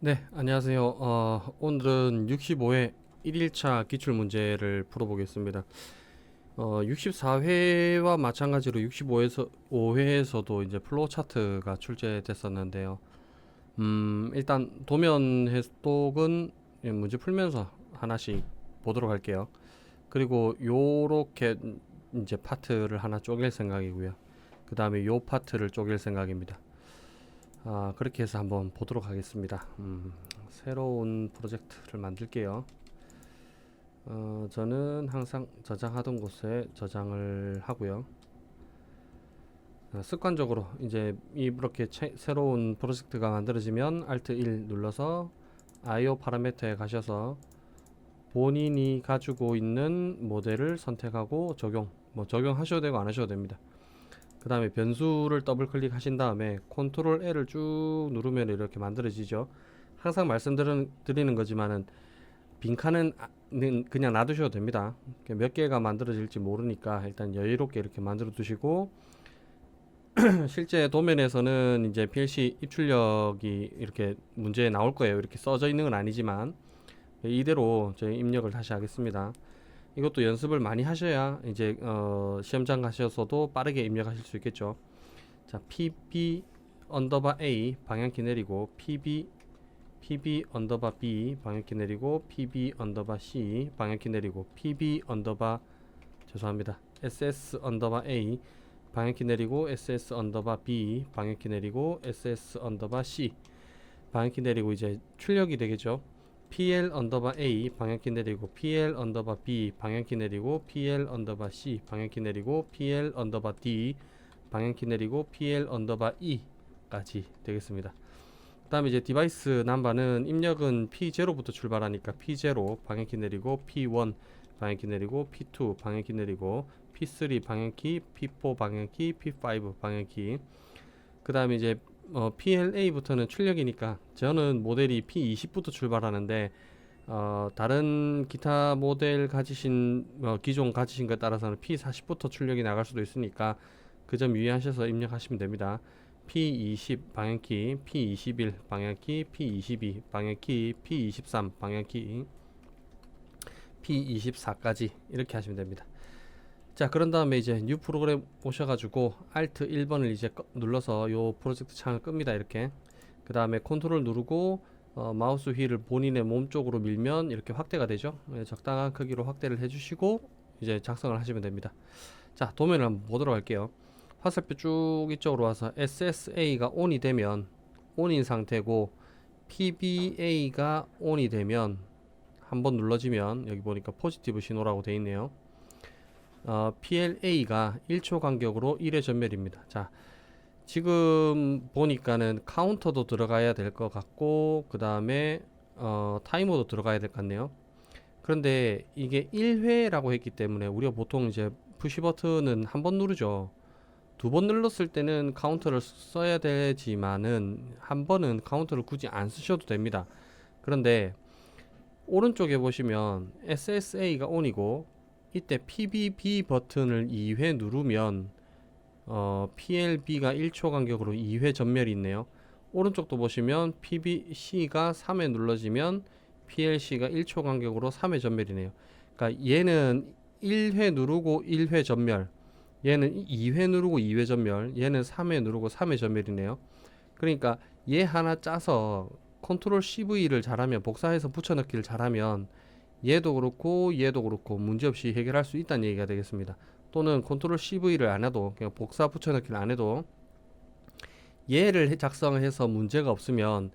네, 안녕하세요. 오늘은 65회 1일차 기출 문제를 풀어보겠습니다. 64회와 마찬가지로 65회에서도 이제 플로우 차트가 출제됐었는데요. 일단 도면 해독은 문제 풀면서 하나씩 보도록 할게요. 그리고 요렇게 이제 파트를 하나 쪼갤 생각이고요. 그 다음에 요 파트를 쪼갤 생각입니다. 그렇게 해서 한번 보도록 하겠습니다. 새로운 프로젝트를 만들게요. 저는 항상 저장하던 곳에 저장을 하고요. 습관적으로 이제 이렇게 새로운 프로젝트가 만들어지면 Alt 1 눌러서 IO 파라미터에 가셔서 본인이 가지고 있는 모델을 선택하고 적용하셔도 되고 안 하셔도 됩니다. 그 다음에 변수를 더블 클릭하신 다음에 컨트롤 L을 쭉 누르면 이렇게 만들어지죠. 항상 말씀드리는 거지만은 빈칸은 그냥 놔두셔도 됩니다. 몇 개가 만들어질지 모르니까 일단 여유롭게 이렇게 만들어 두시고 실제 도면에서는 이제 PLC 입출력이 이렇게 문제에 나올 거예요. 이렇게 써져 있는 건 아니지만 이대로 저희 입력을 다시 하겠습니다. 이것도 연습을 많이 하셔야 이제 시험장 가셔서도 빠르게 입력하실 수 있겠죠. 자, PB 언더바 A 방향키 내리고 PB 언더바 B 방향키 내리고 PB 언더바 C 방향키 내리고 PB 언더바 죄송합니다. SS 언더바 A 방향키 내리고 SS 언더바 B 방향키 내리고 SS 언더바 C 방향키 내리고 이제 출력이 되겠죠. PL 언더바 A 방향키 내리고 PL 언더바 B 방향키 내리고 PL 언더바 C 방향키 내리고 PL 언더바 D 방향키 내리고 PL 언더바 E까지 되겠습니다. 그 다음에 이제 디바이스 넘버는 입력은 P0부터 출발하니까 P0 방향키 내리고 P1 방향키 내리고 P2 방향키 내리고 P3 방향키 P4 방향키 P5 방향키 그 다음에 이제 PLA부터는 출력이니까 저는 모델이 P20부터 출발하는데 다른 기타 모델 가지신 기존 가지신 것에 따라서는 P40부터 출력이 나갈 수도 있으니까 그 점 유의하셔서 입력하시면 됩니다. P20 방향키, P21 방향키, P22 방향키, P23 방향키, P24까지 이렇게 하시면 됩니다. 자, 그런 다음에 이제 뉴 프로그램 오셔가지고 Alt 1번을 이제 눌러서 요 프로젝트 창을 끕니다. 이렇게 그 다음에 컨트롤 누르고 마우스 휠을 본인의 몸 쪽으로 밀면 이렇게 확대가 되죠. 적당한 크기로 확대를 해주시고 이제 작성을 하시면 됩니다. 자, 도면을 한번 보도록 할게요. 화살표 쭉 이쪽으로 와서 SSA가 ON이 되면 ON인 상태고 PBA가 ON이 되면 한번 눌러지면 여기 보니까 포지티브 신호라고 되어 있네요. PLA가 1초 간격으로 1회 전멸입니다. 자, 지금 보니까는 카운터도 들어가야 될 것 같고 그 다음에 타이머도 들어가야 될 것 같네요. 그런데 이게 1회라고 했기 때문에 우리가 보통 이제 푸시 버튼은 한 번 누르죠. 두 번 눌렀을 때는 카운터를 써야 되지만은 한 번은 카운터를 굳이 안 쓰셔도 됩니다. 그런데 오른쪽에 보시면 SSA가 ON이고 이때 PBB 버튼을 2회 누르면 PLB가 1초 간격으로 2회 전멸이 있네요. 오른쪽도 보시면 PBC가 3회 눌러지면 PLC가 1초 간격으로 3회 전멸이네요. 그러니까 얘는 1회 누르고 1회 전멸, 얘는 2회 누르고 2회 전멸, 얘는 3회 누르고 3회 전멸이네요. 그러니까 얘 하나 짜서 컨트롤 CV를 잘하면 복사해서 붙여넣기를 잘하면 얘도 그렇고 얘도 그렇고 문제없이 해결할 수 있다는 얘기가 되겠습니다. 또는 컨트롤 CV를 안 해도 그냥 복사 붙여넣기를 안 해도 얘를 작성을 해서 문제가 없으면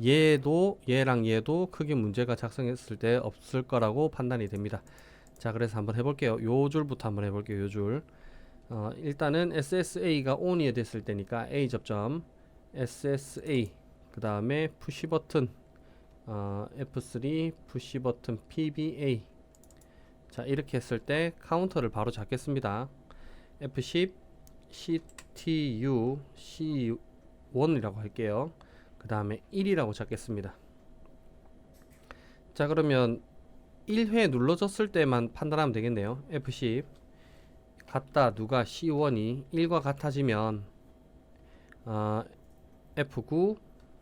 얘랑 얘도 크게 문제가 작성했을 때 없을 거라고 판단이 됩니다. 자, 그래서 한번 해볼게요. 요 줄부터 한번 해볼게요. 요 줄. 일단은 SSA가 ON이 됐을 때니까 A 접점 SSA 그 다음에 푸시 버튼 F3 푸시 버튼 PBA. 자, 이렇게 했을 때 카운터를 바로 잡겠습니다. F10 CTU C1이라고 할게요. 그 다음에 1이라고 잡겠습니다. 자, 그러면 1회 눌러줬을 때만 판단하면 되겠네요. F10 같다 누가 C1이 1과 같아지면 F9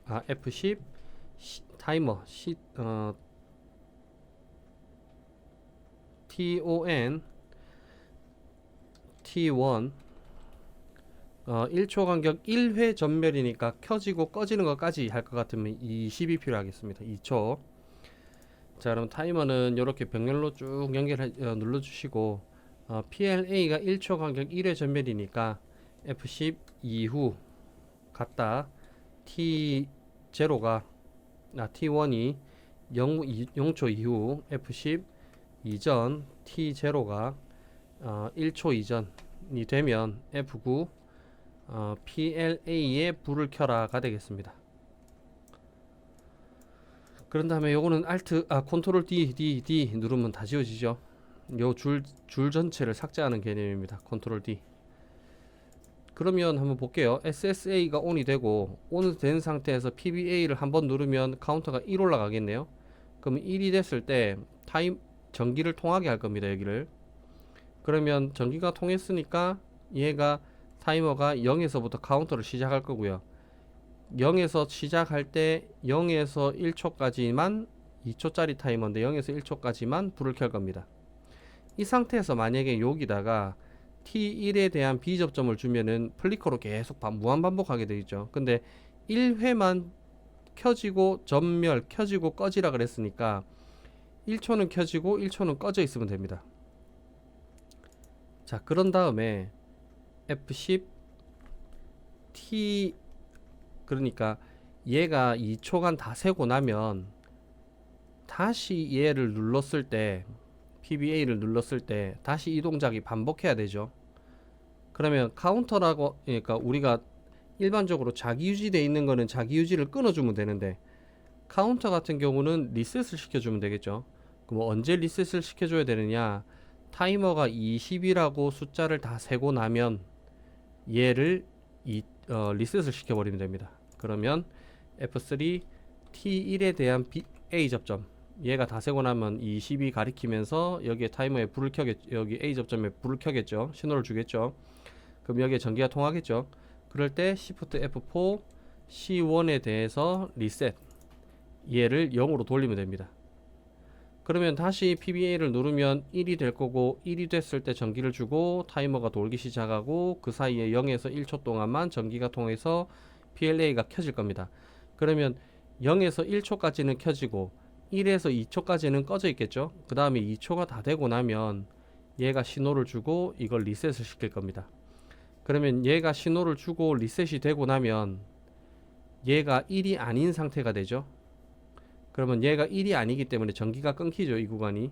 F10 타이머 TON T1 1초 간격 1회 전멸이니까 켜지고 꺼지는 것까지 할 것 같으면 20이 필요하겠습니다. 2초. 자, 그럼 타이머는 이렇게 병렬로 쭉 눌러주시고 PLA가 1초 간격 1회 전멸이니까 F10 이후 갔다 T0가 T1이 0초 이후 F10 이전 T0가 1초 이전이 되면 F9 PLA에 불을 켜라가 되겠습니다. 그런 다음에 요거는 컨트롤 D 누르면 다 지워지죠. 요 줄 전체를 삭제하는 개념입니다. 컨트롤 D. 그러면 한번 볼게요. SSA가 ON이 되고 ON 된 상태에서 PBA를 한번 누르면 카운터가 1 올라가겠네요. 그러면 1이 됐을 때 전기를 통하게 할 겁니다. 여기를. 그러면 전기가 통했으니까 얘가 타이머가 0에서부터 카운터를 시작할 거고요. 0에서 시작할 때 0에서 1초까지만 2초짜리 타이머인데 0에서 1초까지만 불을 켤 겁니다. 이 상태에서 만약에 여기다가 T1에 대한 비접점을 주면은 플리커로 계속 무한 반복하게 되어 있죠. 근데 1회만 켜지고 전멸 켜지고 꺼지라 그랬으니까 1초는 켜지고 1초는 꺼져 있으면 됩니다. 자, 그런 다음에 F10 T 그러니까 얘가 2초간 다 세고 나면 다시 얘를 눌렀을 때 PBA를 눌렀을 때 다시 이 동작이 반복해야 되죠. 그러면 카운터라고, 그러니까 우리가 일반적으로 자기 유지되어 있는 거는 자기 유지를 끊어주면 되는데 카운터 같은 경우는 리셋을 시켜주면 되겠죠. 그럼 언제 리셋을 시켜줘야 되느냐? 타이머가 20이라고 숫자를 다 세고 나면 얘를 리셋을 시켜버리면 됩니다. 그러면 F3 T1에 대한 A 접점, 얘가 다 세고 나면 20이 가리키면서 여기에 타이머에 불을 켜겠죠. 여기 A 접점에 불을 켜겠죠. 신호를 주겠죠. 그럼 여기에 전기가 통하겠죠. 그럴 때 Shift F4 C1에 대해서 리셋, 얘를 0으로 돌리면 됩니다. 그러면 다시 PBA를 누르면 1이 될 거고 1이 됐을 때 전기를 주고 타이머가 돌기 시작하고 그 사이에 0에서 1초 동안만 전기가 통해서 PLA가 켜질 겁니다. 그러면 0에서 1초까지는 켜지고 1에서 2초까지는 꺼져 있겠죠. 그 다음에 2초가 다 되고 나면 얘가 신호를 주고 이걸 리셋을 시킬 겁니다. 그러면 얘가 신호를 주고 리셋이 되고 나면 얘가 1이 아닌 상태가 되죠. 그러면 얘가 1이 아니기 때문에 전기가 끊기죠. 이 구간이.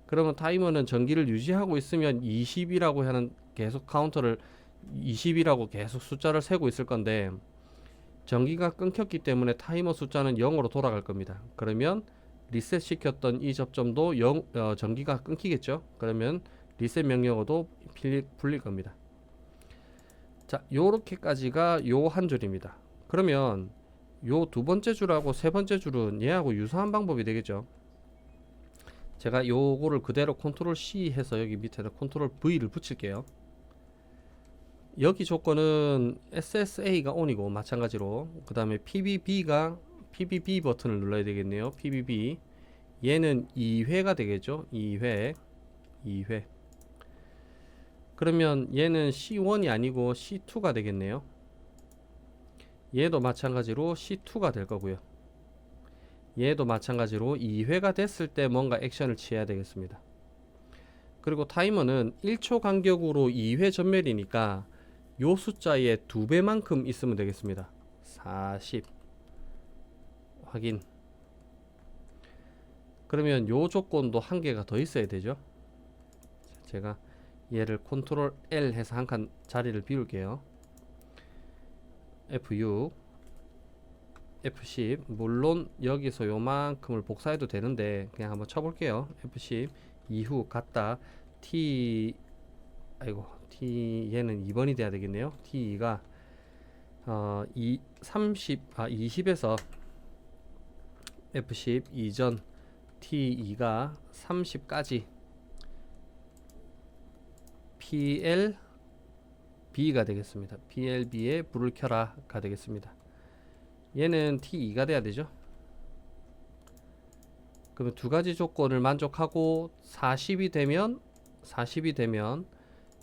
그러면 타이머는 전기를 유지하고 있으면 20이라고 하는 계속 카운터를 20이라고 계속 숫자를 세고 있을 건데 전기가 끊겼기 때문에 타이머 숫자는 0으로 돌아갈 겁니다. 그러면 리셋 시켰던 이 접점도 전기가 끊기겠죠. 그러면 리셋 명령어도 풀릴 겁니다. 자, 요렇게까지가 요 한 줄입니다. 그러면 요 두 번째 줄하고 세 번째 줄은 얘하고 유사한 방법이 되겠죠. 제가 요거를 그대로 컨트롤 C 해서 여기 밑에다 컨트롤 V를 붙일게요. 여기 조건은 SSA가 ON이고 마찬가지로 그 다음에 PBB 버튼을 눌러야 되겠네요. PBB 얘는 2회가 되겠죠. 2회 그러면 얘는 C1이 아니고 C2가 되겠네요. 얘도 마찬가지로 C2가 될 거고요. 얘도 마찬가지로 2회가 됐을 때 뭔가 액션을 취해야 되겠습니다. 그리고 타이머는 1초 간격으로 2회 전멸이니까 요 숫자의 2배만큼 있으면 되겠습니다. 40 확인. 그러면 요 조건도 한 개가 더 있어야 되죠. 제가 얘를 컨트롤 L 해서 한 칸 자리를 비울게요. F6 F10 물론 여기서 요만큼을 복사해도 되는데 그냥 한번 쳐볼게요. F10 이후 갔다 T 얘는 2번이 돼야 되겠네요. T2가 20에서 F10 이전 T2가 30까지 PLB가 되겠습니다. PLB에 불을 켜라가 되겠습니다. 얘는 T2가 돼야 되죠. 그러면 두 가지 조건을 만족하고 40이 되면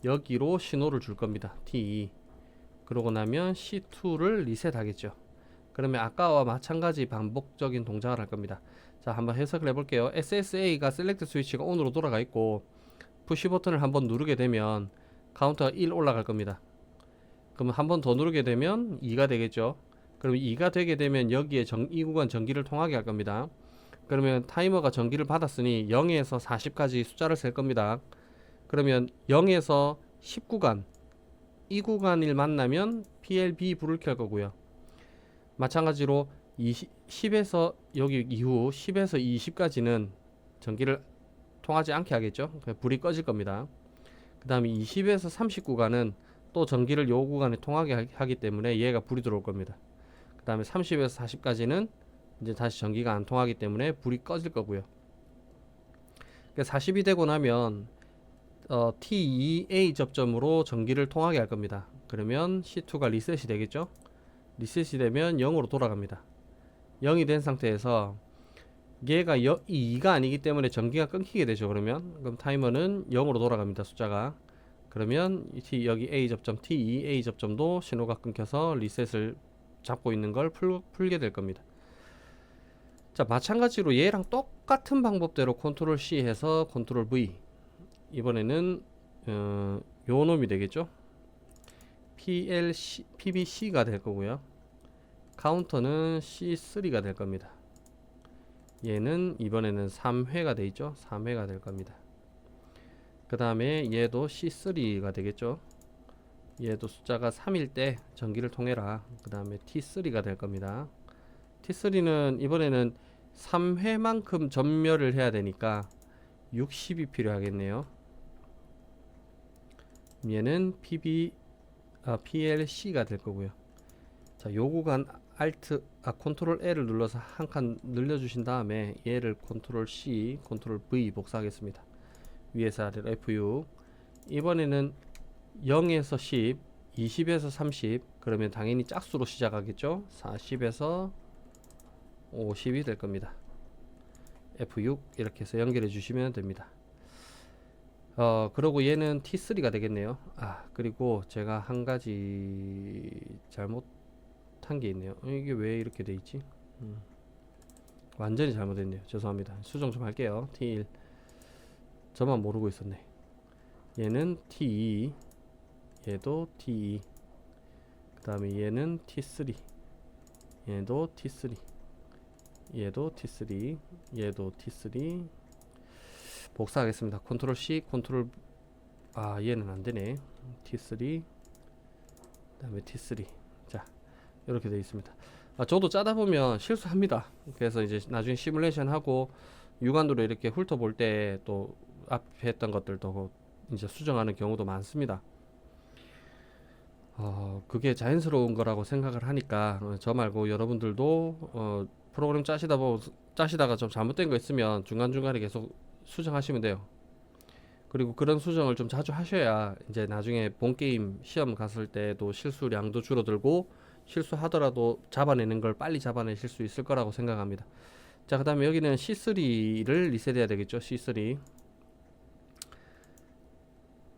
여기로 신호를 줄 겁니다. T2. 그러고 나면 C2를 리셋하겠죠. 그러면 아까와 마찬가지 반복적인 동작을 할 겁니다. 자, 한번 해석을 해볼게요. SSA가 셀렉트 스위치가 ON으로 돌아가 있고 푸시 버튼을 한번 누르게 되면 카운터가 1 올라갈 겁니다. 그러면 한 번 더 누르게 되면 2가 되겠죠. 그럼 2가 되게 되면 여기에 이 구간 전기를 통하게 할 겁니다. 그러면 타이머가 전기를 받았으니 0에서 40까지 숫자를 셀 겁니다. 그러면 0에서 10구간, 이 구간을 만나면 PLB 불을 켤 거고요. 마찬가지로 10에서 여기 이후 10에서 20까지는 전기를 통하지 않게 하겠죠. 불이 꺼질 겁니다. 그 다음에 20에서 30구간은 또 전기를 요 구간에 통하게 하기 때문에 얘가 불이 들어올 겁니다. 그 다음에 30에서 40까지는 이제 다시 전기가 안 통하기 때문에 불이 꺼질 거고요. 40이 되고 나면 T2A 접점으로 전기를 통하게 할 겁니다. 그러면 C2가 리셋이 되겠죠. 리셋이 되면 0으로 돌아갑니다. 0이 된 상태에서 얘가 2가 아니기 때문에 전기가 끊기게 되죠. 그럼 타이머는 0으로 돌아갑니다. 숫자가. 그러면 여기 A 접점 T2A 접점도 신호가 끊겨서 리셋을 잡고 있는 걸 풀게 될 겁니다. 자, 마찬가지로 얘랑 똑같은 방법대로 컨트롤 C 해서 컨트롤 V. 이번에는 요 놈이 되겠죠. PBC가 될 거고요. 카운터는 C3가 될 겁니다. 얘는 이번에는 3회가 돼 있죠. 3회가 될 겁니다. 그 다음에 얘도 C3가 되겠죠. 얘도 숫자가 3일 때 전기를 통해라. 그 다음에 T3가 될 겁니다. T3는 이번에는 3회만큼 전멸을 해야 되니까 60이 필요하겠네요. 얘는 PLC가 될 거고요. 자, 요 구간 컨트롤 L을 눌러서 한 칸 늘려주신 다음에 얘를 컨트롤 C, 컨트롤 V 복사하겠습니다. 위에서 아래로 F6. 이번에는 0에서 10, 20에서 30, 그러면 당연히 짝수로 시작하겠죠. 40에서 50이 될 겁니다. F6 이렇게 해서 연결해 주시면 됩니다. 그리고 얘는 T3가 되겠네요. 그리고 제가 한 가지 잘못한 게 있네요. 이게 왜 이렇게 돼 있지? 완전히 잘못했네요. 죄송합니다. 수정 좀 할게요. T1 저만 모르고 있었네. 얘는 T2, 얘도 T2, 그 다음에 얘는 T3, 얘도 T3, 얘도 T3, 얘도 T3. 복사하겠습니다. 컨트롤 C, 컨트롤 얘는 안되네. T3, 그 다음에 T3. 자, 이렇게 되어 있습니다. 저도 짜다 보면 실수합니다. 그래서 이제 나중에 시뮬레이션 하고 육안으로 이렇게 훑어볼 때 또 앞에 했던 것들도 이제 수정하는 경우도 많습니다. 그게 자연스러운 거라고 생각을 하니까 저 말고 여러분들도 프로그램 짜시다가 좀 잘못된 거 있으면 중간중간에 계속 수정하시면 돼요. 그리고 그런 수정을 좀 자주 하셔야 이제 나중에 본게임 시험 갔을 때도 실수량도 줄어들고 실수하더라도 잡아내는 걸 빨리 잡아내실 수 있을 거라고 생각합니다. 자, 그 다음에 여기는 C3를 리셋해야 되겠죠. C3.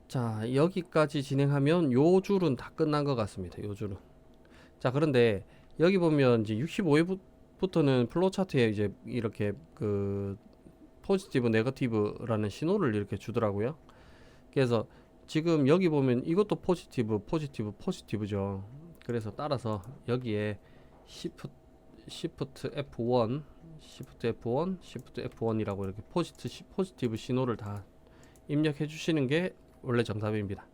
자, 여기까지 진행하면 요 줄은 다 끝난 것 같습니다. 요 줄은. 자, 그런데 여기 보면 이제 65회부터는 플로우 차트에 이제 이렇게 그 포지티브, 네거티브라는 신호를 이렇게 주더라고요. 그래서 지금 여기 보면 이것도 포지티브죠. 그래서 따라서 여기에 Shift F1, Shift F1, Shift F1이라고 이렇게 포지티브 신호를 다 입력해 주시는 게 원래 정답입니다.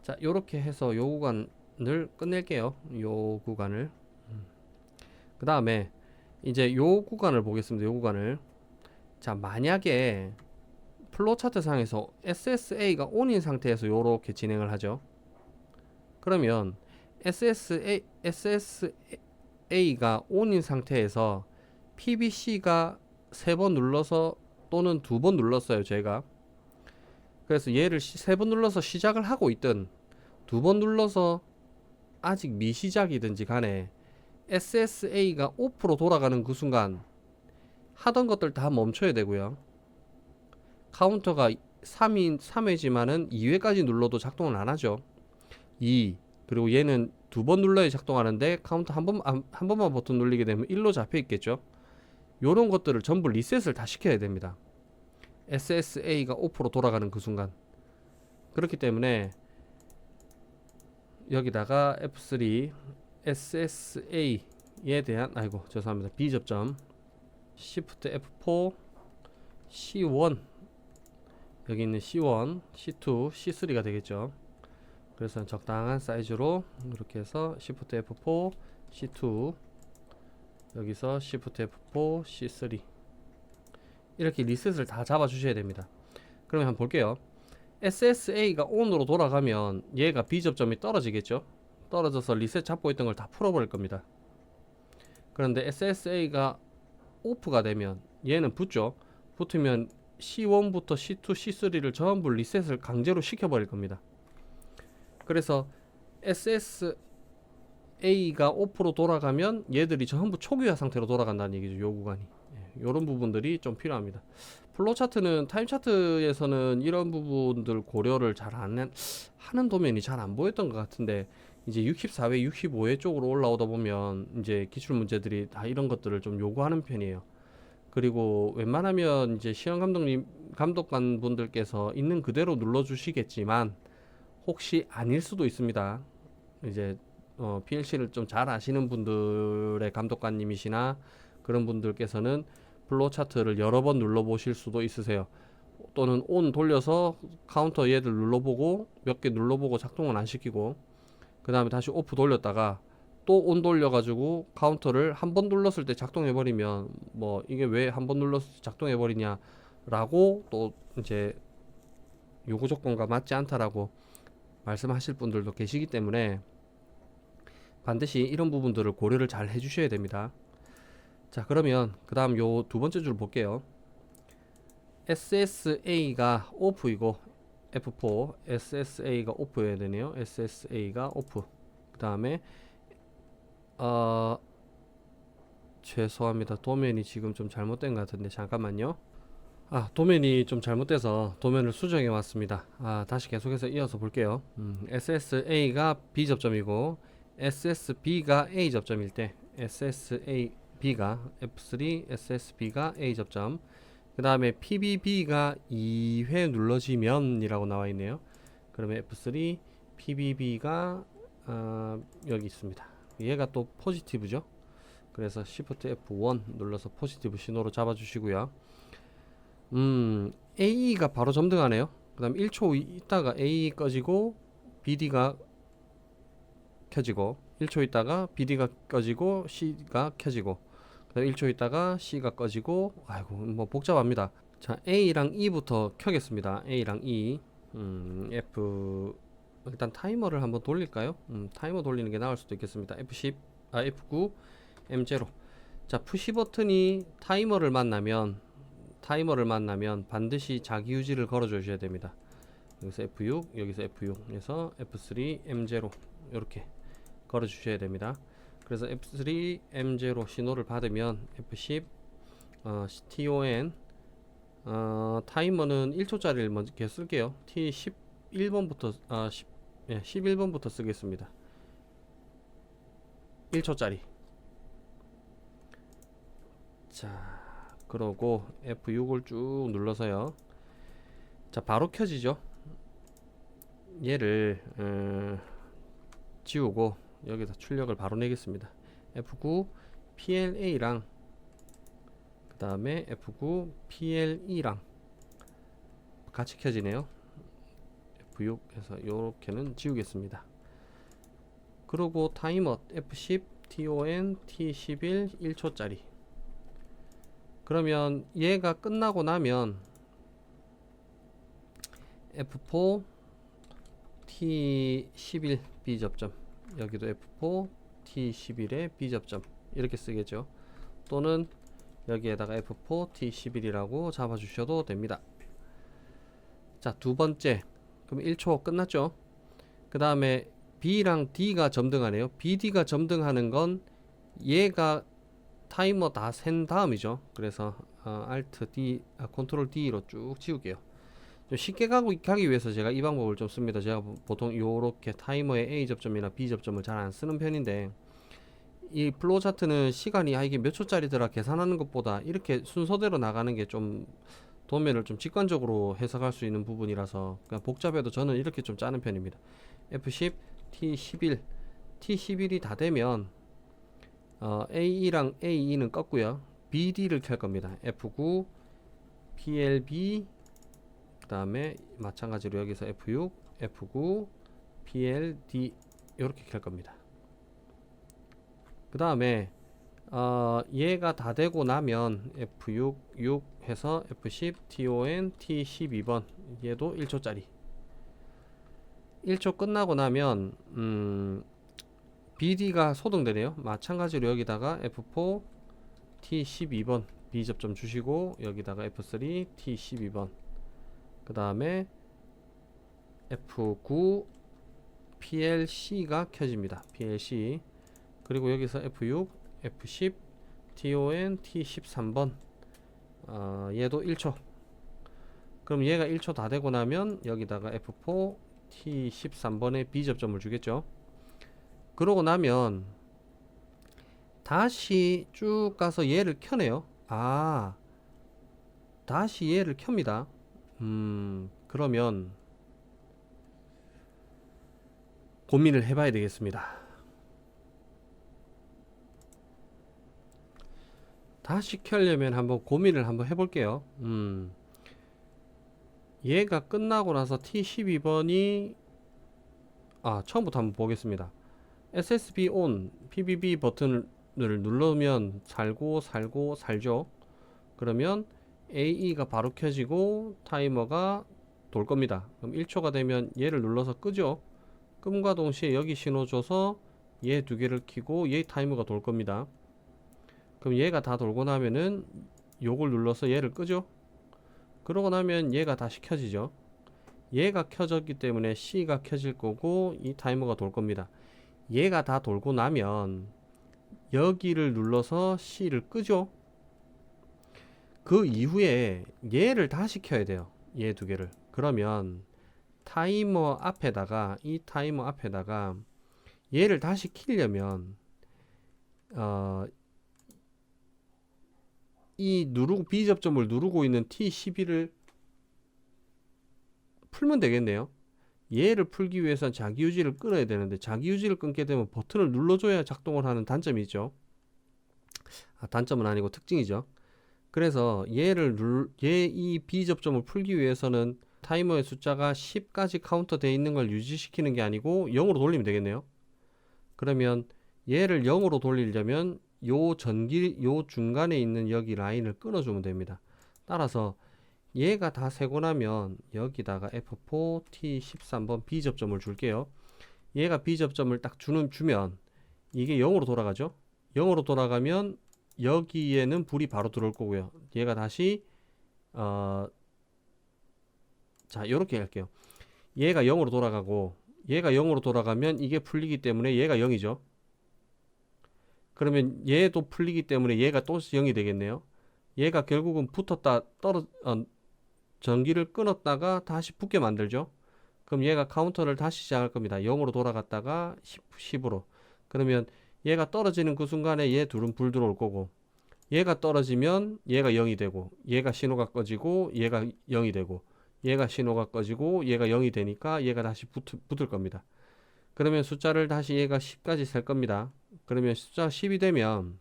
자, 요렇게 해서 요 구간을 끝낼게요. 요 구간을. 그 다음에 이제 요 구간을 보겠습니다. 요 구간을. 자, 만약에 플로우 차트 상에서 SSA가 ON인 상태에서 요렇게 진행을 하죠. 그러면 SSA가 ON인 상태에서 PBC가 3번 눌러서 또는 2번 눌렀어요. 제가. 그래서 얘를 3번 눌러서 시작을 하고 있든 2번 눌러서 아직 미시작이든지 간에 SSA가 오프로 돌아가는 그 순간 하던 것들 다 멈춰야 되고요. 카운터가 3회지만은 2회까지 눌러도 작동을 안 하죠. 2 그리고 얘는 2번 눌러야 작동하는데 카운터 한 번만 버튼 눌리게 되면 1로 잡혀 있겠죠. 요런 것들을 전부 리셋을 다 시켜야 됩니다. SSA가 오프로 돌아가는 그 순간. 그렇기 때문에 여기다가 F3 SSA에 대한 죄송합니다. B 접점 Shift F4 C1 여기 있는 C1, C2, C3가 되겠죠. 그래서 적당한 사이즈로 이렇게 해서 Shift F4 C2 여기서 Shift F4 C3 이렇게 리셋을 다 잡아 주셔야 됩니다. 그러면 한번 볼게요. SSA가 ON으로 돌아가면 얘가 B 접점이 떨어지겠죠. 떨어져서 리셋 잡고 있던 걸 다 풀어버릴 겁니다. 그런데 SSA가 오프가 되면 얘는 붙죠. 붙으면 C1부터 C2, C3를 전부 리셋을 강제로 시켜버릴 겁니다. 그래서 SSA가 오프로 돌아가면 얘들이 전부 초기화 상태로 돌아간다는 얘기죠. 요 구간이. 이런 부분들이 좀 필요합니다. 플로우 차트는 타임 차트에서는 이런 부분들 고려를 잘 안 하는 도면이 잘 안 보였던 것 같은데 이제 64회, 65회 쪽으로 올라오다 보면 이제 기출 문제들이 다 이런 것들을 좀 요구하는 편이에요. 그리고 웬만하면 이제 시험 감독관 분들께서 있는 그대로 눌러주시겠지만 혹시 아닐 수도 있습니다. 이제 PLC를 좀 잘 아시는 분들의 감독관님이시나 그런 분들께서는 플로우 차트를 여러 번 눌러보실 수도 있으세요. 또는 ON 돌려서 카운터 얘들 눌러보고 몇 개 눌러보고 작동은 안 시키고 그 다음에 다시 OFF 돌렸다가 또 ON 돌려가지고 카운터를 한 번 눌렀을 때 작동해버리면 뭐 이게 왜 한 번 눌렀을 때 작동해버리냐 라고 또 이제 요구 조건과 맞지 않다라고 말씀하실 분들도 계시기 때문에 반드시 이런 부분들을 고려를 잘 해주셔야 됩니다. 자, 그러면 그 다음 요 두 번째 줄 볼게요. SSA가 오프이고 F4 SSA가 오프여야 되네요. SSA가 오프. 그 다음에 죄송합니다. 도면이 지금 좀 잘못된 것 같은데 잠깐만요. 도면이 좀 잘못돼서 도면을 수정해 왔습니다. 다시 계속해서 이어서 볼게요. SSA가 B 접점이고 SSB가 A 접점일 때 SSAB가 F3 SSB가 A 접점 그 다음에 PBB가 2회 눌러지면 이라고 나와 있네요. 그러면 F3 PBB가 여기 있습니다. 얘가 또 포지티브죠. 그래서 Shift F1 눌러서 포지티브 신호로 잡아 주시고요. A가 바로 점등하네요. 그 다음 1초 있다가 A 꺼지고 BD가 켜지고 1초 있다가 BD가 꺼지고 C가 켜지고 그 다음 1초 있다가 C가 꺼지고 뭐 복잡합니다. 자, A랑 E부터 켜겠습니다. A랑 E 일단 타이머를 한번 돌릴까요? 타이머 돌리는 게 나을 수도 있겠습니다. F10 F9 M0 자, 푸시 버튼이 타이머를 만나면 반드시 자기 유지를 걸어 주셔야 됩니다. 여기서 F6 여기서 F6 해서 F3 M0 이렇게 걸어 주셔야 됩니다. 그래서 F3 M0 신호를 받으면 F10 TON 타이머는 1초짜리를 먼저 쓸게요. T11번부터 11번부터 쓰겠습니다. 1초짜리. 자, 그러고 F6을 쭉 눌러서요. 자, 바로 켜지죠. 얘를 지우고 여기다 출력을 바로 내겠습니다. F9 PLA랑 그 다음에 F9 PLE랑 같이 켜지네요. F6 해서 요렇게는 지우겠습니다. 그리고 타이머 F10 TON T11 1초짜리 그러면 얘가 끝나고 나면 F4 T11 B 접점 여기도 F4 T11의 B 접점 이렇게 쓰겠죠. 또는 여기에다가 F4 T11이라고 잡아주셔도 됩니다. 자, 두 번째 그럼 1초 끝났죠. 그 다음에 B랑 D가 점등하네요. BD가 점등하는 건 얘가 타이머 다 센 다음이죠. 그래서 Alt D, Ctrl D로 쭉 지울게요. 좀 쉽게 가기 위해서 제가 이 방법을 좀 씁니다. 제가 보통 요렇게 타이머에 A 접점이나 B 접점을 잘 안 쓰는 편인데, 이 플로우 차트는 시간이 이게 몇 초짜리더라 계산하는 것보다 이렇게 순서대로 나가는 게 좀 도면을 좀 직관적으로 해석할 수 있는 부분이라서 그냥 복잡해도 저는 이렇게 좀 짜는 편입니다. F10, T11, T11이 다 되면 AE랑 AE는 껐고요. BD를 켤 겁니다. F9, PLB, 그 다음에 마찬가지로 여기서 F6, F9, PLD 이렇게 켤 겁니다. 그 다음에 얘가 다 되고 나면 F6, 6 해서 F10, TON, T12번 얘도 1초짜리 1초 끝나고 나면 BD가 소등되네요. 마찬가지로 여기다가 F4, T12번 B 접점 주시고 여기다가 F3, T12번 그 다음에 F9, PLC가 켜집니다. PLC 그리고 여기서 F6, F10, TON, T13번 얘도 1초. 그럼 얘가 1초 다 되고 나면 여기다가 F4, T13번에 B 접점을 주겠죠. 그러고 나면 다시 쭉 가서 얘를 켜네요. 다시 얘를 켭니다. 그러면 고민을 해봐야 되겠습니다. 다시 켜려면 한번 고민을 한번 해볼게요. 얘가 끝나고 나서 T12번이 처음부터 한번 보겠습니다. SSB ON, PBB 버튼을 누르면 살죠. 그러면 AE가 바로 켜지고 타이머가 돌 겁니다. 그럼 1초가 되면 얘를 눌러서 끄죠. 끔과 동시에 여기 신호 줘서 얘 두 개를 켜고 얘 타이머가 돌 겁니다. 그럼 얘가 다 돌고 나면은 요걸 눌러서 얘를 끄죠. 그러고 나면 얘가 다시 켜지죠. 얘가 켜졌기 때문에 C가 켜질 거고 이 타이머가 돌 겁니다. 얘가 다 돌고 나면 여기를 눌러서 C를 끄죠. 그 이후에 얘를 다시 켜야 돼요. 얘 두 개를. 그러면 타이머 앞에다가 이 타이머 앞에다가 얘를 다시 키려면 이 B 접점을 누르고 있는 T12를 풀면 되겠네요. 얘를 풀기 위해선 자기유지를 끊어야 되는데 자기유지를 끊게 되면 버튼을 눌러줘야 작동을 하는 단점이 있죠. 단점은 아니고 특징이죠. 그래서 이 B 접점을 풀기 위해서는 타이머의 숫자가 10까지 카운터 되어 있는 걸 유지시키는 게 아니고 0으로 돌리면 되겠네요. 그러면 얘를 0으로 돌리려면 요 중간에 있는 여기 라인을 끊어주면 됩니다. 따라서 얘가 다 세고 나면 여기다가 F4, T13번 B 접점을 줄게요. 얘가 B 접점을 딱 주면 이게 0으로 돌아가죠. 0으로 돌아가면 여기에는 불이 바로 들어올 거고요. 얘가 다시 자 요렇게 할게요. 얘가 0으로 돌아가고 얘가 0으로 돌아가면 이게 풀리기 때문에 얘가 0이죠. 그러면 얘도 풀리기 때문에 얘가 또 0이 되겠네요. 얘가 결국은 붙었다 전기를 끊었다가 다시 붙게 만들죠. 그럼 얘가 카운터를 다시 시작할 겁니다. 0으로 돌아갔다가 10으로. 그러면 얘가 떨어지는 그 순간에 얘 둘은 불 들어올 거고 얘가 떨어지면 얘가 0이 되고 얘가 신호가 꺼지고 얘가 0이 되고 얘가 신호가 꺼지고 얘가 0이 되니까 얘가 다시 붙을 겁니다. 그러면 숫자를 다시 얘가 10까지 셀 겁니다. 그러면 숫자 10이 되면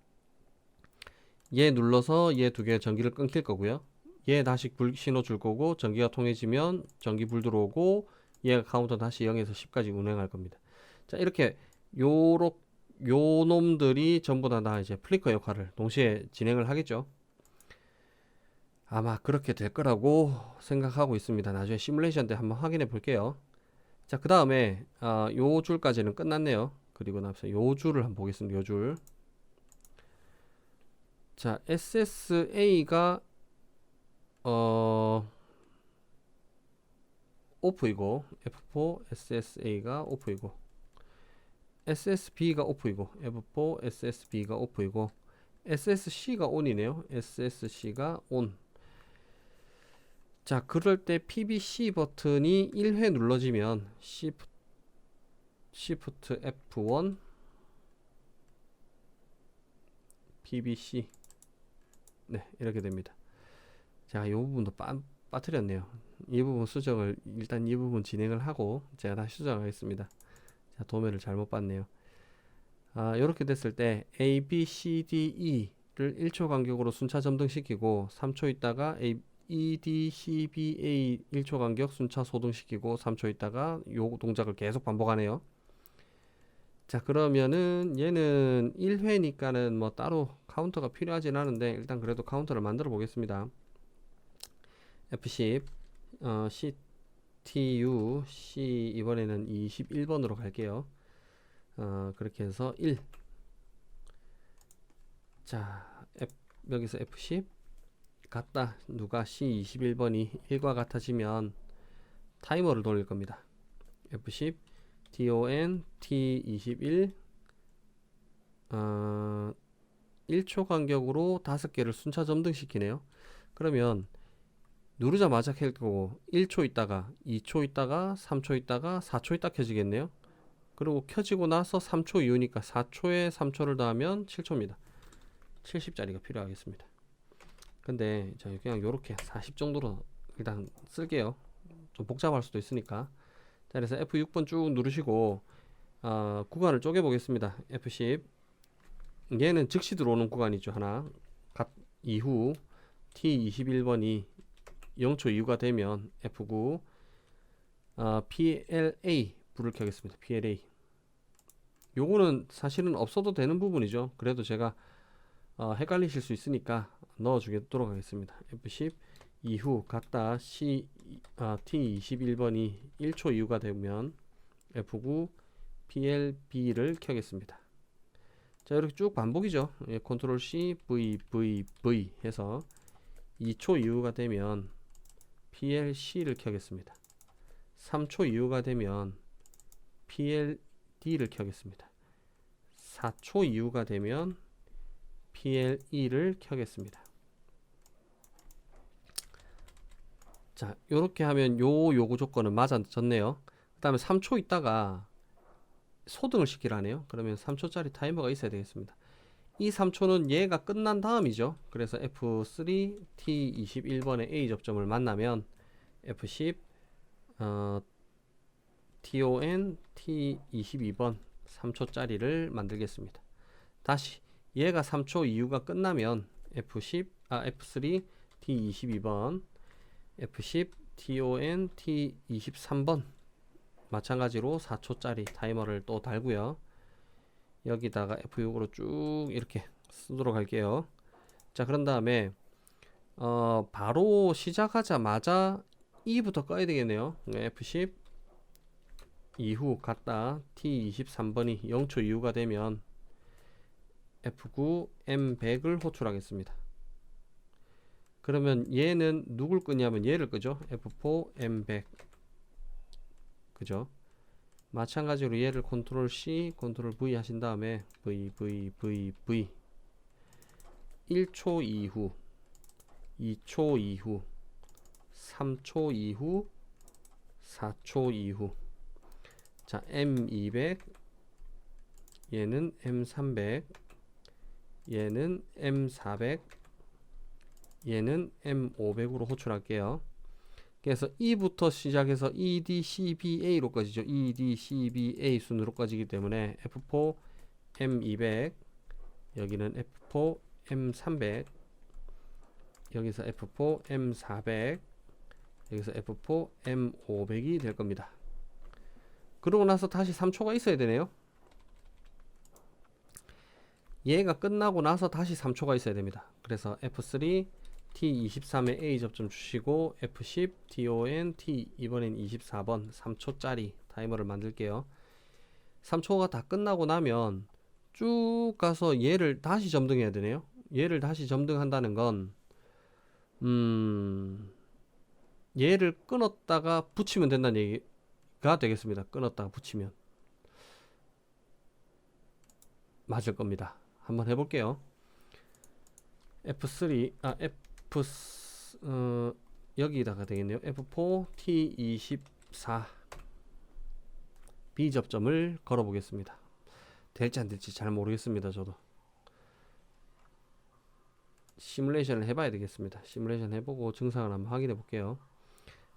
얘 눌러서 얘 두 개 전기를 끊길 거고요. 얘 다시 불 신호 줄 거고 전기가 통해지면 전기 불 들어오고 얘가 카운터 다시 0에서 10까지 운행할 겁니다. 자 이렇게 요 놈들이 전부 다 이제 플리커 역할을 동시에 진행을 하겠죠. 아마 그렇게 될 거라고 생각하고 있습니다. 나중에 시뮬레이션 때 한번 확인해 볼게요. 자 그 다음에 요 줄까지는 끝났네요. 그리고 나서 요 줄을 한번 보겠습니다. 요 줄. 자 SSA가 오프이고 F4 SSA가 오프이고 SSB가 오프이고 F4 SSB가 오프이고 SSC가 ON이네요. SSC가 ON. 자, 그럴 때 PBC 버튼이 1회 눌러지면 Shift F1 PBC 네, 이렇게 됩니다. 자, 이 부분도 빠뜨렸네요. 이 부분 수정을 일단 이 부분 진행을 하고 제가 다시 수정하겠습니다. 자, 도면을 잘못 봤네요. 이렇게 됐을 때 A, B, C, D, E를 1초 간격으로 순차 점등시키고 3초 있다가 E, D, C, B, A 1초 간격 순차 소등시키고 3초 있다가 요 동작을 계속 반복하네요. 자, 그러면은 얘는 1회니까는 뭐 따로 카운터가 필요하진 않은데 일단 그래도 카운터를 만들어 보겠습니다. F10 CTU C 이번에는 21번으로 갈게요. 그렇게 해서 1. 자, 여기서 F10 같다. 누가 C21번이 1과 같아지면 타이머를 돌릴 겁니다. F10 DON T21 1초 간격으로 5개를 순차 점등시키네요. 그러면 누르자마자 켤 거고 1초 있다가 2초 있다가 3초 있다가 4초 있다 켜지겠네요. 그리고 켜지고 나서 3초 이후니까 4초에 3초를 더하면 7초입니다. 70짜리가 필요하겠습니다. 근데 저 그냥 요렇게 40 정도로 일단 쓸게요. 좀 복잡할 수도 있으니까. 자, 그래서 F6번 쭉 누르시고 구간을 쪼개 보겠습니다. F10 얘는 즉시 들어오는 구간이죠. 하나 이후 T21번이 0초 이후가 되면 F9 PLA 불을 켜겠습니다. PLA 요거는 사실은 없어도 되는 부분이죠. 그래도 제가 헷갈리실 수 있으니까 넣어주도록 하겠습니다. F10 이후 같다 T21번이 1초 이후가 되면 F9 PLB를 켜겠습니다. 자, 이렇게 쭉 반복이죠. 예, 컨트롤 C V 해서 2초 이후가 되면 PLC를 켜겠습니다. 3초 이후가 되면 PLD를 켜겠습니다. 4초 이후가 되면 PLE를 켜겠습니다. 자, 요렇게 하면 요구 조건은 맞아졌네요. 그 다음에 3초 있다가 소등을 시키라네요. 그러면 3초짜리 타이머가 있어야 되겠습니다. 이 3초는 얘가 끝난 다음이죠. 그래서 F3 T21번의 A 접점을 만나면 F10 TON T22번 3초짜리를 만들겠습니다. 다시 얘가 3초 이후가 끝나면 F3 T22번 F10 TON T23번 마찬가지로 4초짜리 타이머를 또 달고요. 여기다가 F6으로 쭉 이렇게 쓰도록 할게요. 자, 그런 다음에 바로 시작하자마자 E부터 꺼야 되겠네요. F10 이후 갔다 T23번이 0초 이후가 되면 F9 M100을 호출하겠습니다. 그러면 얘는 누굴 끄냐면 얘를 끄죠. F4 M100 그죠? 마찬가지로 얘를 컨트롤 C, 컨트롤 V 하신 다음에 V 1초 이후 2초 이후 3초 이후 4초 이후 자, M200 얘는 M300 얘는 M400 얘는 M500으로 호출할게요. 그래서 E부터 시작해서 EDCBA로 꺼지죠. EDCBA 순으로 꺼지기 때문에 F4 M200 여기는 F4 M300 여기서 F4 M400 여기서 F4 M500이 될 겁니다. 그러고 나서 다시 3초가 있어야 되네요. 얘가 끝나고 나서 다시 3초가 있어야 됩니다. 그래서 F3 T23에 A 접점 주시고 F10 DON T 이번엔 24번 3초짜리 타이머를 만들게요. 3초가 다 끝나고 나면 쭉 가서 얘를 다시 점등해야 되네요. 얘를 다시 점등한다는 건 얘를 끊었다가 붙이면 된다는 얘기가 되겠습니다. 끊었다가 붙이면 맞을 겁니다. 한번 해볼게요. F3 여기다가 되겠네요. F4 T24 B 접점을 걸어 보겠습니다. 될지 안 될지 잘 모르겠습니다. 저도 시뮬레이션을 해봐야 되겠습니다. 시뮬레이션 해보고 증상을 한번 확인해 볼게요.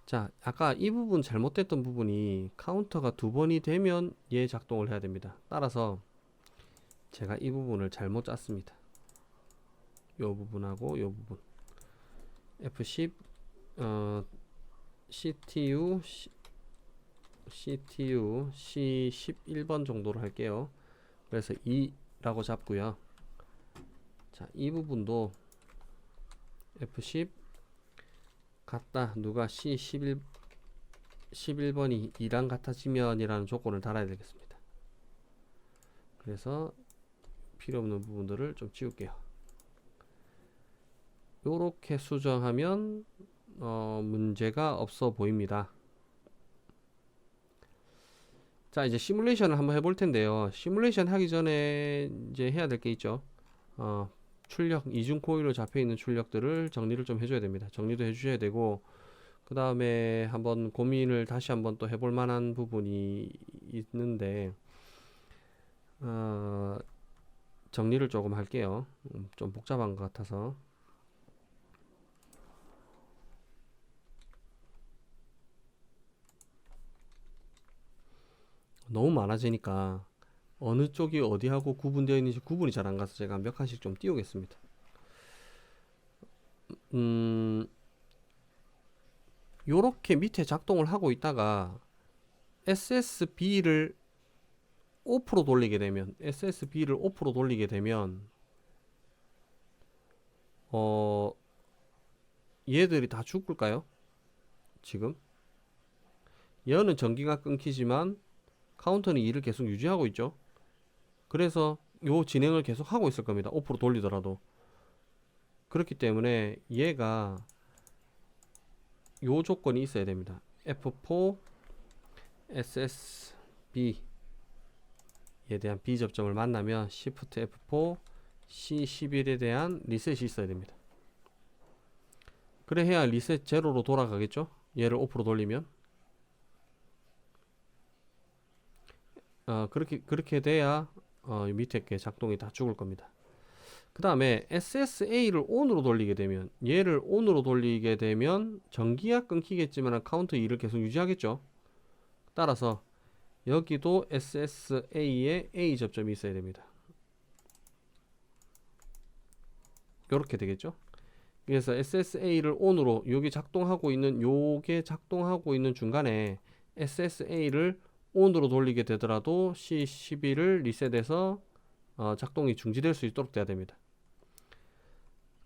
자, 아까 이 부분 잘못됐던 부분이 카운터가 두 번이 되면 얘 작동을 해야 됩니다. 따라서 제가 이 부분을 잘못 짰습니다. 요 부분하고 요 부분 F10 CTU C11번 정도로 할게요. 그래서 2라고 잡고요. 자, 이 부분도 F10 같다. 누가 C11번이 2랑 같아지면 이라는 조건을 달아야 되겠습니다. 그래서 필요 없는 부분들을 좀 지울게요. 요렇게 수정하면 문제가 없어 보입니다. 자, 이제 시뮬레이션을 한번 해볼 텐데요. 시뮬레이션 하기 전에 이제 해야 될 게 있죠. 출력, 이중 코일로 잡혀 있는 출력들을 정리를 좀 해줘야 됩니다. 정리도 해주셔야 되고, 그 다음에 한번 고민을 다시 한번 또 해볼 만한 부분이 있는데, 정리를 조금 할게요. 좀 복잡한 것 같아서. 너무 많아지니까 어느 쪽이 어디하고 구분되어 있는지 구분이 잘 안 가서 제가 몇 칸씩 좀 띄우겠습니다. 요렇게 밑에 작동을 하고 있다가 SSB를 오프로 돌리게 되면 얘들이 다 죽을까요? 지금 얘는 전기가 끊기지만 카운터는 2를 계속 유지하고 있죠. 그래서 요 진행을 계속 하고 있을 겁니다. 오프로 돌리더라도. 그렇기 때문에 얘가 요 조건이 있어야 됩니다. F4 SSB에 대한 B 접점을 만나면 Shift F4 C11에 대한 리셋이 있어야 됩니다. 그래 해야 리셋 제로로 돌아가겠죠. 얘를 오프로 돌리면 그렇게 돼야 밑에 게 작동이 다 죽을 겁니다. 그 다음에 SSA를 ON으로 돌리게 되면 얘를 ON으로 돌리게 되면 전기가 끊기겠지만 카운터 2를 계속 유지하겠죠. 따라서 여기도 SSA에 A 접점이 있어야 됩니다. 이렇게 되겠죠. 그래서 SSA를 ON으로 요게 작동하고 있는 중간에 SSA를 ON으로 돌리게 되더라도 C11을 리셋해서 작동이 중지될 수 있도록 돼야 됩니다.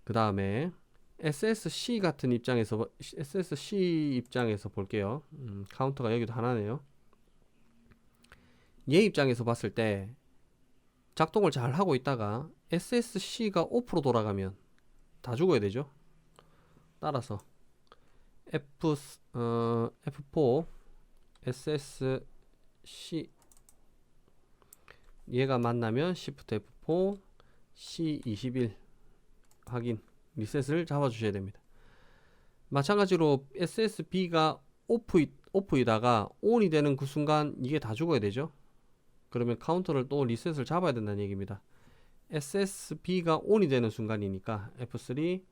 그 다음에 SSC 입장에서 볼게요. 카운터가 여기도 하나네요. 얘 입장에서 봤을 때 작동을 잘 하고 있다가 SSC가 오프로 돌아가면 다 죽어야 되죠. 따라서 F4 SSC 얘가 만나면 Shift F4 C21 확인 리셋을 잡아 주셔야 됩니다. 마찬가지로 SSB가 오프이다가 ON이 되는 그 순간 이게 다 죽어야 되죠. 그러면 카운터를 또 리셋을 잡아야 된다는 얘기입니다. SSB가 ON이 되는 순간이니까 F3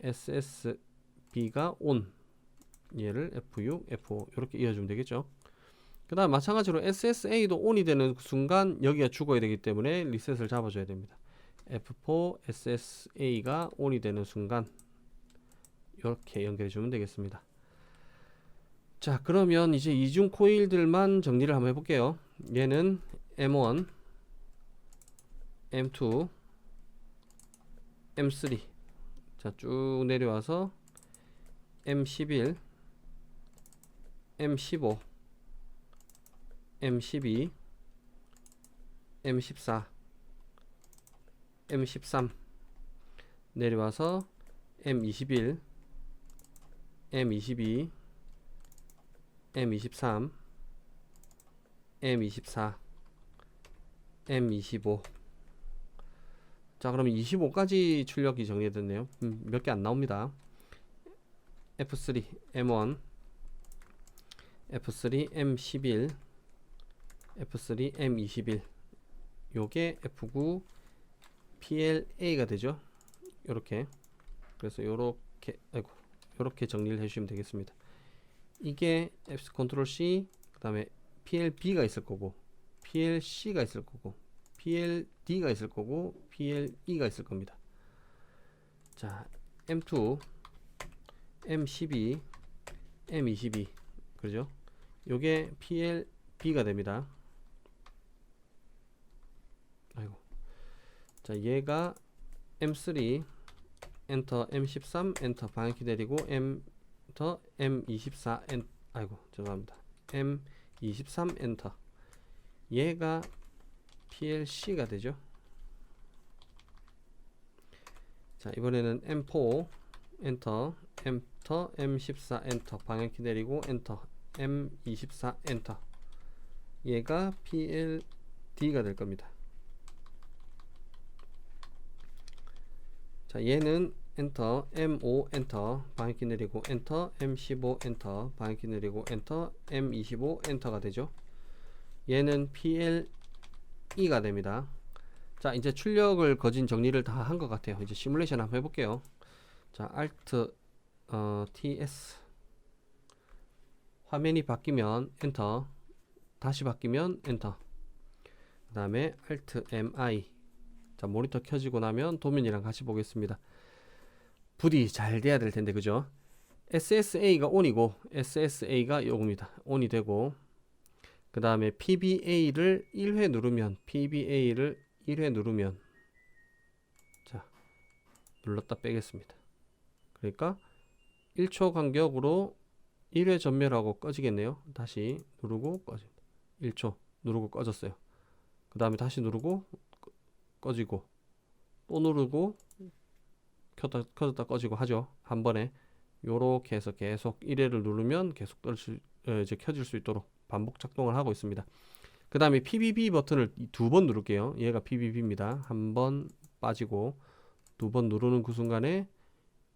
SSB가 ON 얘를 F6 F5 이렇게 이어주면 되겠죠. 그 다음 마찬가지로 SSA도 ON이 되는 순간 여기가 죽어야 되기 때문에 리셋을 잡아줘야 됩니다. F4 SSA가 ON이 되는 순간 이렇게 연결해 주면 되겠습니다. 자, 그러면 이제 이중 코일들만 정리를 한번 해볼게요. 얘는 M1 M2 M3 자, 쭉 내려와서 M11 M15 M12 M14 M13 내려와서 M21 M22 M23 M24 M25 자, 자, 그러면 25까지 출력이 정리됐네요. 몇 개 안 나옵니다. F3 M1, F3 M11, F3 M21. 요게 F9 PLA가 되죠. 요렇게. 그래서 요렇게, 아이고, 요렇게 정리를 해주시면 되겠습니다. 이게 F 컨트롤 C, 그 다음에 PLB가 있을 거고, PLC가 있을 거고, PLD가 있을 거고, PLE가 있을 겁니다. 자, M2, M12, M22, 그죠? 요게 PLB가 됩니다. 아이고. 자, 얘가 M3, 엔터, M13, 엔터, 방향키 내리고, 엔터, M24, 엔, 아이고, 죄송합니다. M23, 엔터. 얘가 PLC가 되죠. 자, 이번에는 M4, 엔터, 엔터, M14, 엔터, 방향키 내리고, 엔터, M24, 엔터. 얘가 PLD가 될 겁니다. 자, 얘는 엔터, M5 엔터, 방향키 내리고 엔터, M15 엔터, 방향키 내리고 엔터, M25 엔터가 되죠. 얘는 PLE가 됩니다. 자, 이제 출력을 거진 정리를 다 한 것 같아요. 이제 시뮬레이션 한번 해볼게요. 자, Alt TS, 화면이 바뀌면 엔터, 다시 바뀌면 엔터, 그 다음에 Alt MI. 자, 모니터 켜지고 나면 도면이랑 같이 보겠습니다. 붓이 잘 돼야 될 텐데, 그죠? SSA가 ON이고 SSA가 요겁니다. ON이 되고, 그 다음에 PBA를 1회 누르면, PBA를 1회 누르면, 자, 눌렀다 빼겠습니다. 그러니까 1초 간격으로 1회 전멸하고 꺼지겠네요. 다시 누르고 꺼집니다. 1초 누르고 꺼졌어요. 그 다음에 다시 누르고 꺼지고, 또 누르고 켜졌다 꺼지고 하죠. 한 번에 요렇게 해서 계속 1회를 누르면 계속 이제 켜질 수 있도록 반복 작동을 하고 있습니다. 그 다음에 PBB 버튼을 2번 누를게요. 얘가 PBB입니다. 한 번 빠지고, 2번 누르는 그 순간에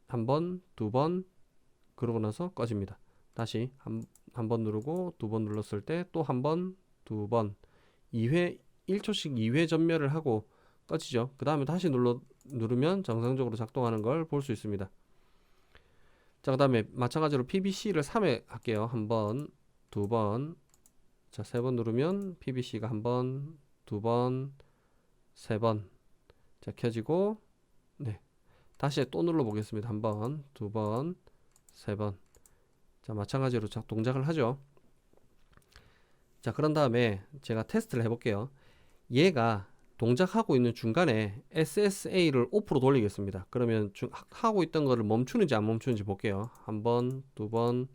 한 번, 2번, 그러고 나서 꺼집니다. 다시 한 번 누르고 2번 눌렀을 때 또 한 번, 2번, 2회, 1초씩 2회 전멸을 하고 꺼지죠. 그 다음에 다시 누르면 정상적으로 작동하는 걸 볼 수 있습니다. 자, 그 다음에 마찬가지로 PBC를 3회 할게요. 한 번, 2번, 자, 3번 누르면 PBC가 한 번, 2번, 3번, 자, 켜지고, 네, 다시 또 눌러 보겠습니다. 한 번, 2번, 3번. 자, 마찬가지로 동작을 하죠. 자, 그런 다음에 제가 테스트를 해볼게요. 얘가 동작하고 있는 중간에 SSA를 오프로 돌리겠습니다. 그러면 하고 있던 거를 멈추는지 안 멈추는지 볼게요. 한 번, 2번,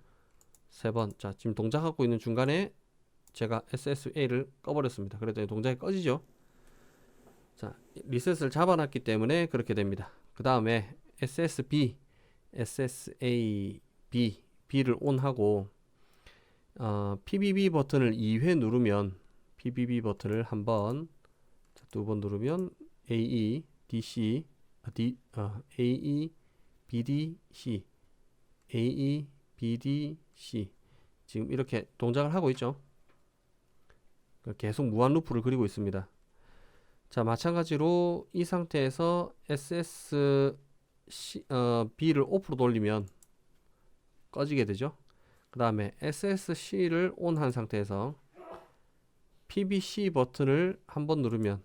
3번. 자, 지금 동작하고 있는 중간에 제가 SSA를 꺼버렸습니다. 그랬더니 동작이 꺼지죠. 자, 리셋을 잡아놨기 때문에 그렇게 됩니다. 그 다음에 SSB, B를 ON하고, PBB 버튼을 2회 누르면, PBB 버튼을 한 번, 2번 누르면 AE, DC, AE, BDC, AE, BDC. 지금 이렇게 동작을 하고 있죠. 계속 무한 루프를 그리고 있습니다. 자, 마찬가지로 이 상태에서 B를 오프로 돌리면 꺼지게 되죠. 그 다음에 SSC를 ON한 상태에서 PBC 버튼을 한번 누르면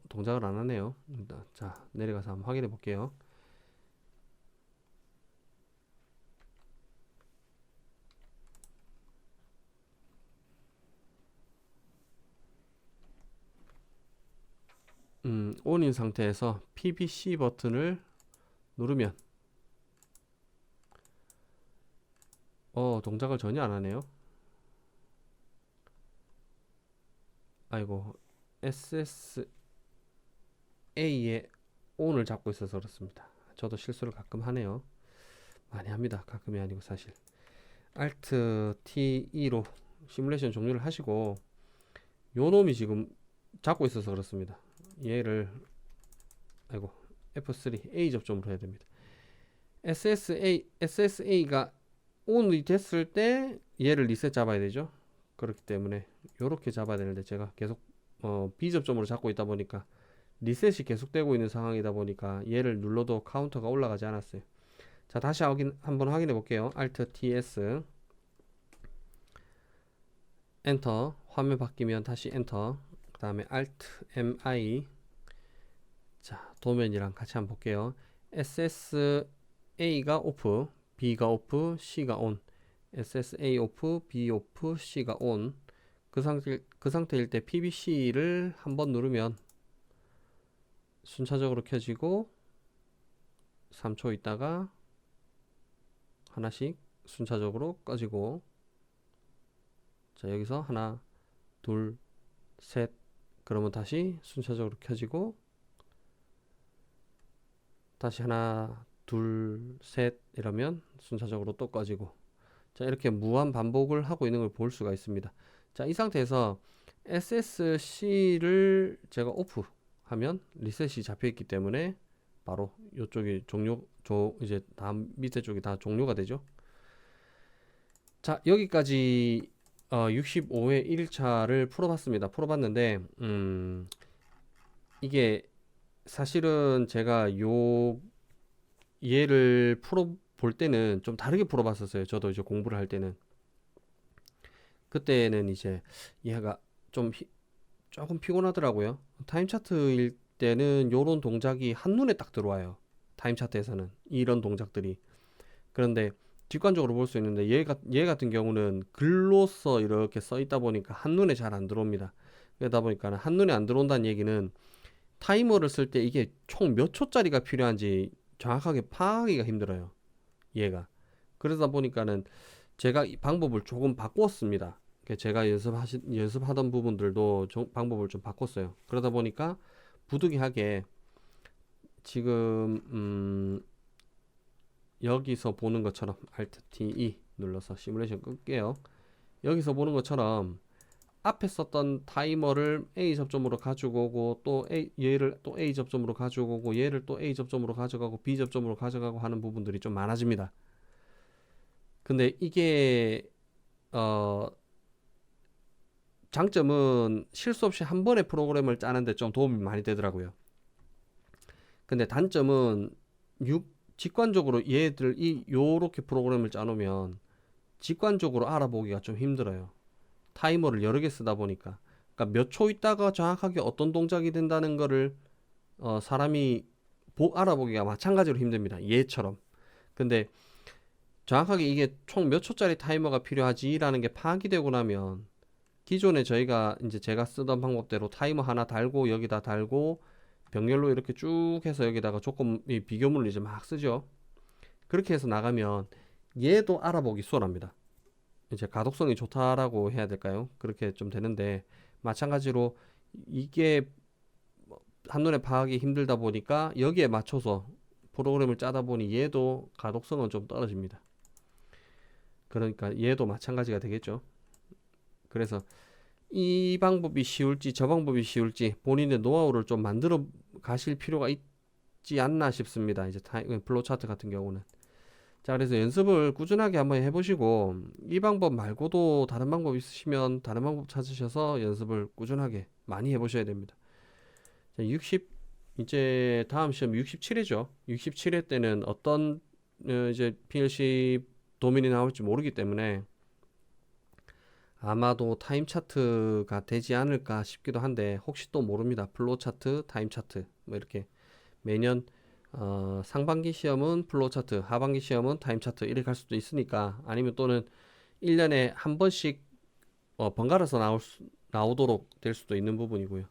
동작을 안 하네요. 자, 내려가서 한번 확인해 볼게요. ON인 상태에서 PBC 버튼을 누르면 동작을 전혀 안 하네요. 아이고, SSA의 ON을 잡고 있어서 그렇습니다. 저도 실수를 가끔 하네요. 많이 합니다. 가끔이 아니고 사실. Alt T2로 시뮬레이션 종료를 하시고 요 놈이 지금 잡고 있어서 그렇습니다. 얘를 아이고 F3 A 접점으로 해야 됩니다. SSA가 ON이 됐을 때 얘를 리셋 잡아야 되죠. 그렇기 때문에 요렇게 잡아야 되는데 제가 계속 B 접점으로 잡고 있다 보니까 리셋이 계속되고 있는 상황이다 보니까 얘를 눌러도 카운터가 올라가지 않았어요. 자, 다시 한번 확인해 볼게요. Alt TS 엔터. 화면 바뀌면 다시 엔터. 그 다음에 Alt MI. 자, 도면이랑 같이 한번 볼게요. SSA가 오프, B가 오프, C가 온. SSA 오프, B 오프, C가 온. 그 상태일 때 PBC를 한번 누르면 순차적으로 켜지고 3초 있다가 하나씩 순차적으로 꺼지고, 자, 여기서 하나, 둘, 셋, 그러면 다시 순차적으로 켜지고, 다시 하나, 둘, 셋 이러면 순차적으로 또 꺼지고, 자, 이렇게 무한 반복을 하고 있는 걸 볼 수가 있습니다. 자, 이 상태에서 SSC를 제가 오프 하면 리셋이 잡혀 있기 때문에 바로 이쪽이 이제 다음 밑에 쪽이 다 종료가 되죠. 자, 여기까지 65회 1일차를 풀어봤는데 이게 사실은 제가 얘를 풀어볼 때는 좀 다르게 풀어봤었어요. 저도 이제 공부를 할 때는. 그때는 이제 얘가 조금 피곤하더라고요. 타임 차트일 때는 요런 동작이 한눈에 딱 들어와요. 타임 차트에서는 이런 동작들이. 그런데 직관적으로 볼 수 있는데 얘 같은 경우는 글로써 이렇게 써 있다 보니까 한눈에 잘 안 들어옵니다. 그러다 보니까 한눈에 안 들어온다는 얘기는 타이머를 쓸 때 이게 총 몇 초짜리가 필요한지 정확하게 파악하기가 힘들어요. 얘가. 그러다 보니까는 제가 이 방법을 조금 바꿨습니다. 제가 연습하던 부분들도 방법을 좀 바꿨어요. 그러다 보니까 부득이하게 지금 여기서 보는 것처럼 Alt T 눌러서 시뮬레이션 끌게요. 여기서 보는 것처럼 앞에 썼던 타이머를 A 접점으로 가지고 오고 또 얘를 또 A 접점으로 가지고 오고 얘를 또 A 접점으로 가져가고 B 접점으로 가져가고 하는 부분들이 좀 많아집니다. 근데 이게 장점은 실수 없이 한 번에 프로그램을 짜는데 좀 도움이 많이 되더라고요. 근데 단점은 직관적으로 요렇게 프로그램을 짜놓으면 직관적으로 알아보기가 좀 힘들어요. 타이머를 여러 개 쓰다 보니까. 그러니까 몇 초 있다가 정확하게 어떤 동작이 된다는 거를 사람이 알아보기가 마찬가지로 힘듭니다. 얘처럼. 근데 정확하게 이게 총 몇 초짜리 타이머가 필요하지라는 게 파악이 되고 나면 기존에 제가 쓰던 방법대로 타이머 하나 달고 여기다 달고 병렬로 이렇게 쭉 해서 여기다가 이 비교문을 이제 막 쓰죠. 그렇게 해서 나가면 얘도 알아보기 수월합니다. 이제 가독성이 좋다라고 해야 될까요? 그렇게 좀 되는데 마찬가지로 이게 한눈에 파악이 힘들다 보니까 여기에 맞춰서 프로그램을 짜다 보니 얘도 가독성은 좀 떨어집니다. 그러니까 얘도 마찬가지가 되겠죠. 그래서 이 방법이 쉬울지 저 방법이 쉬울지 본인의 노하우를 좀 만들어 가실 필요가 있지 않나 싶습니다. 이제 플로우 차트 같은 경우는. 자, 그래서 연습을 꾸준하게 한번 해보시고 이 방법 말고도 다른 방법 있으시면 다른 방법 찾으셔서 연습을 꾸준하게 많이 해보셔야 됩니다. 자, 이제 다음 시험 67회죠. 67회 때는 어떤 이제 PLC 도면이 나올지 모르기 때문에 아마도 타임 차트가 되지 않을까 싶기도 한데 혹시 또 모릅니다. 플로우 차트, 타임 차트 뭐 이렇게 매년 상반기 시험은 플로우 차트, 하반기 시험은 타임 차트 이렇게 갈 수도 있으니까, 아니면 또는 1년에 한 번씩 번갈아서 나오도록 될 수도 있는 부분이고요.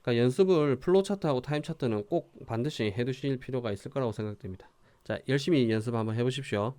그러니까 연습을 플로우 차트하고 타임 차트는 꼭 반드시 해두실 필요가 있을 거라고 생각됩니다. 자, 열심히 연습 한번 해보십시오.